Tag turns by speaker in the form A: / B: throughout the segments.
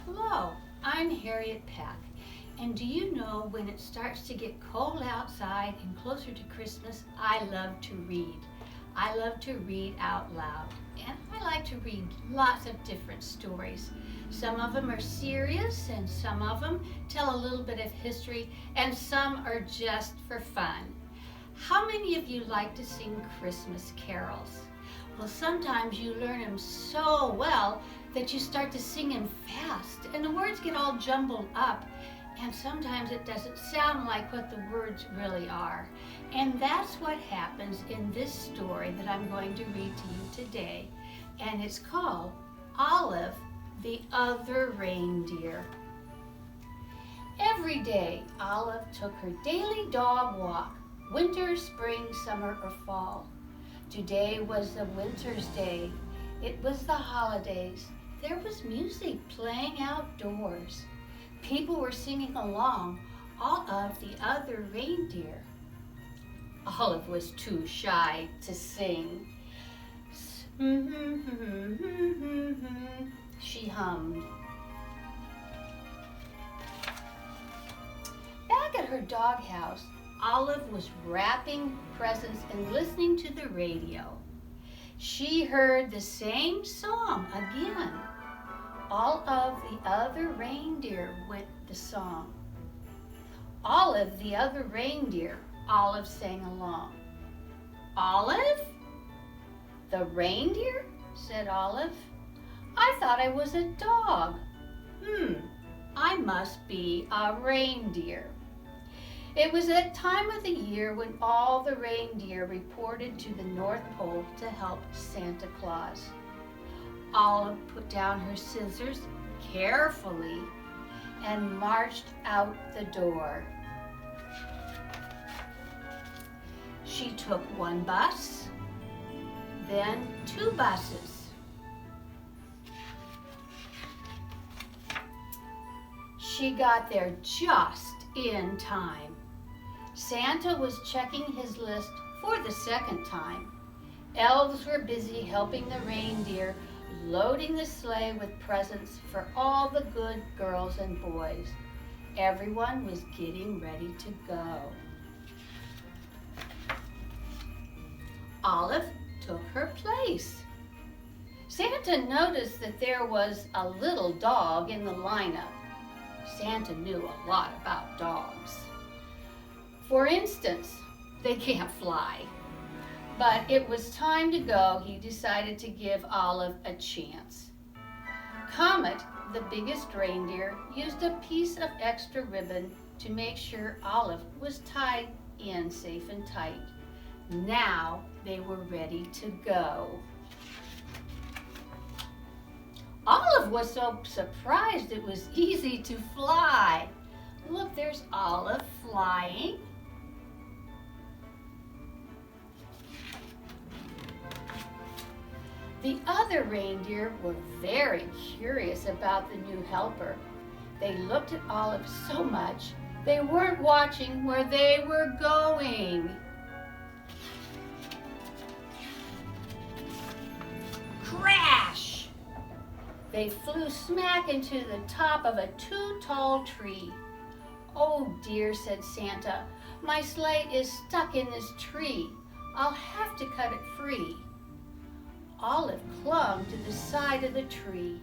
A: Hello, I'm Harriet Pack, and do you know when it starts to get cold outside and closer to Christmas, I love to read. I love to read out loud, and I like to read lots of different stories. Some of them are serious, and some of them tell a little bit of history, and some are just for fun. How many of you like to sing Christmas carols? Well, sometimes you learn them so well that you start to sing them fast, and the words get all jumbled up, and sometimes it doesn't sound like what the words really are. And that's what happens in this story that I'm going to read to you today, and it's called Olive the Other Reindeer. Every day, Olive took her daily dog walk, winter, spring, summer, or fall. Today was the winter's day. It was the holidays. There was music playing outdoors. People were singing along, all of the other reindeer. Olive was too shy to sing. She hummed. Back at her doghouse, Olive was wrapping presents and listening to the radio. She heard the same song again. All of the other reindeer went the song. Olive the other reindeer, Olive sang along. Olive? The reindeer? Said Olive. I thought I was a dog. I must be a reindeer. It was that time of the year when all the reindeer reported to the North Pole to help Santa Claus. Olive put down her scissors carefully and marched out the door. She took one bus, then two buses. She got there just in time. Santa was checking his list for the second time. Elves were busy helping the reindeer, loading the sleigh with presents for all the good girls and boys. Everyone was getting ready to go. Olive took her place. Santa noticed that there was a little dog in the lineup. Santa knew a lot about dogs. For instance, they can't fly. But it was time to go. He decided to give Olive a chance. Comet, the biggest reindeer, used a piece of extra ribbon to make sure Olive was tied in safe and tight. Now they were ready to go. Olive was so surprised it was easy to fly. Look, there's Olive flying. The other reindeer were very curious about the new helper. They looked at Olive so much, they weren't watching where they were going. Crash! They flew smack into the top of a too-tall tree. Oh dear, said Santa, my sleigh is stuck in this tree. I'll have to cut it free. Olive clung to the side of the tree.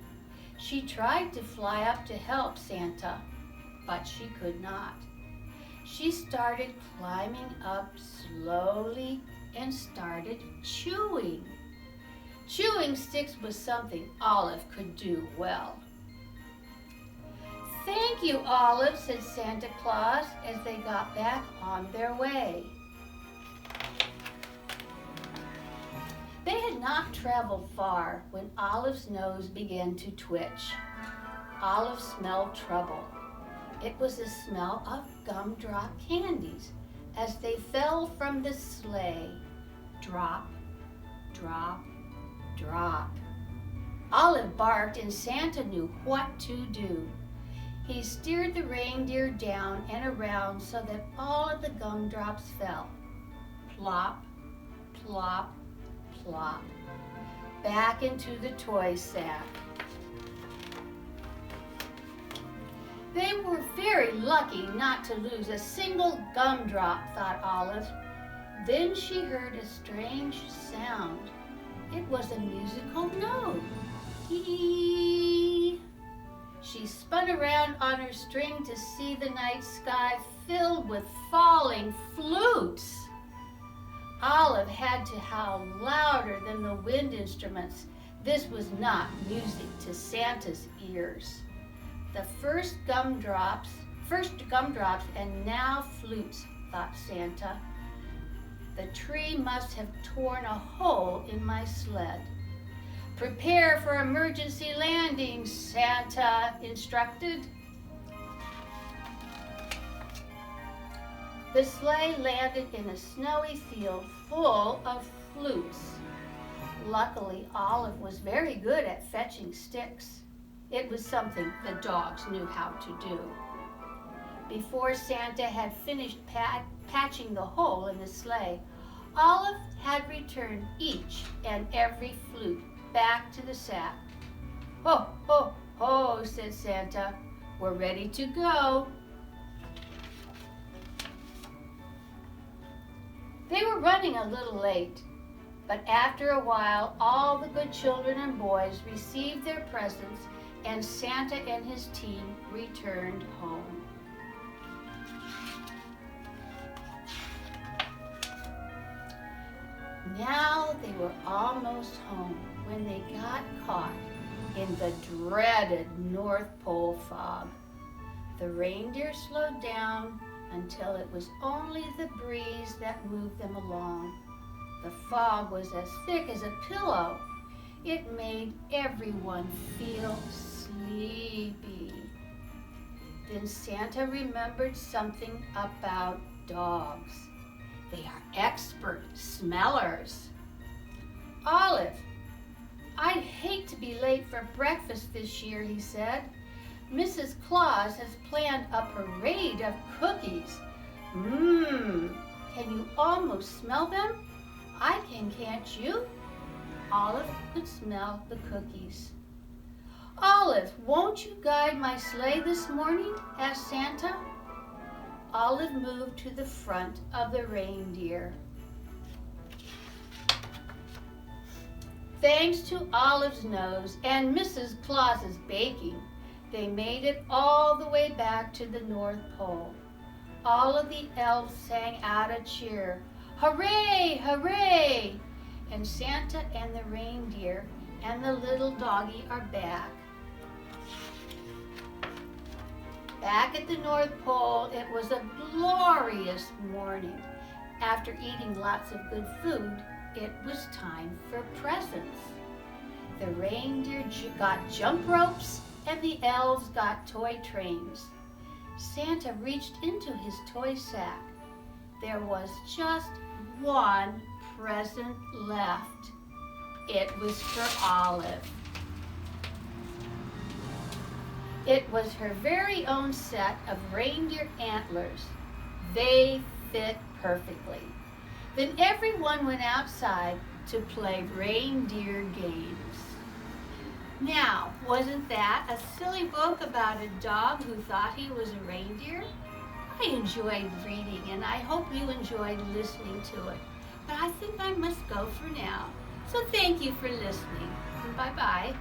A: She tried to fly up to help Santa, but she could not. She started climbing up slowly and started chewing. Chewing sticks was something Olive could do well. Thank you, Olive, said Santa Claus as they got back on their way. They had not traveled far when Olive's nose began to twitch. Olive smelled trouble. It was the smell of gumdrop candies as they fell from the sleigh. Drop, drop, drop. Olive barked and Santa knew what to do. He steered the reindeer down and around so that all of the gumdrops fell. Plop, plop, plop, back into the toy sack. They were very lucky not to lose a single gumdrop, thought Olive. Then she heard a strange sound. It was a musical note. Hee. She spun around on her string to see the night sky filled with falling flutes. Olive had to howl louder than the wind instruments. This was not music to Santa's ears. The first gumdrops and now flutes, thought Santa. The tree must have torn a hole in my sled. Prepare for emergency landing, Santa instructed. The sleigh landed in a snowy field full of flutes. Luckily, Olive was very good at fetching sticks. It was something the dogs knew how to do. Before Santa had finished patching the hole in the sleigh, Olive had returned each and every flute back to the sack. Ho, ho, ho, said Santa. We're ready to go. They were running a little late, but after a while, all the good children and boys received their presents, and Santa and his team returned home. Now they were almost home when they got caught in the dreaded North Pole fog. The reindeer slowed down until it was only the breeze that moved them along. The fog was as thick as a pillow. It made everyone feel sleepy. Then Santa remembered something about dogs. They are expert smellers. Olive, I'd hate to be late for breakfast this year, he said. Mrs. Claus has planned a parade of cookies. Can you almost smell them? I can, can't you? Olive could smell the cookies. Olive, won't you guide my sleigh this morning? Asked Santa. Olive moved to the front of the reindeer. Thanks to Olive's nose and Mrs. Claus's baking, they made it all the way back to the North Pole. All of the elves sang out a cheer. Hooray, hooray! And Santa and the reindeer and the little doggie are back. Back at the North Pole, it was a glorious morning. After eating lots of good food, it was time for presents. The reindeer got jump ropes and the elves got toy trains. Santa reached into his toy sack. There was just one present left. It was for Olive. It was her very own set of reindeer antlers. They fit perfectly. Then everyone went outside to play reindeer games. Now, wasn't that a silly book about a dog who thought he was a reindeer? I enjoyed reading, and I hope you enjoyed listening to it. But I think I must go for now. So thank you for listening. Bye-bye.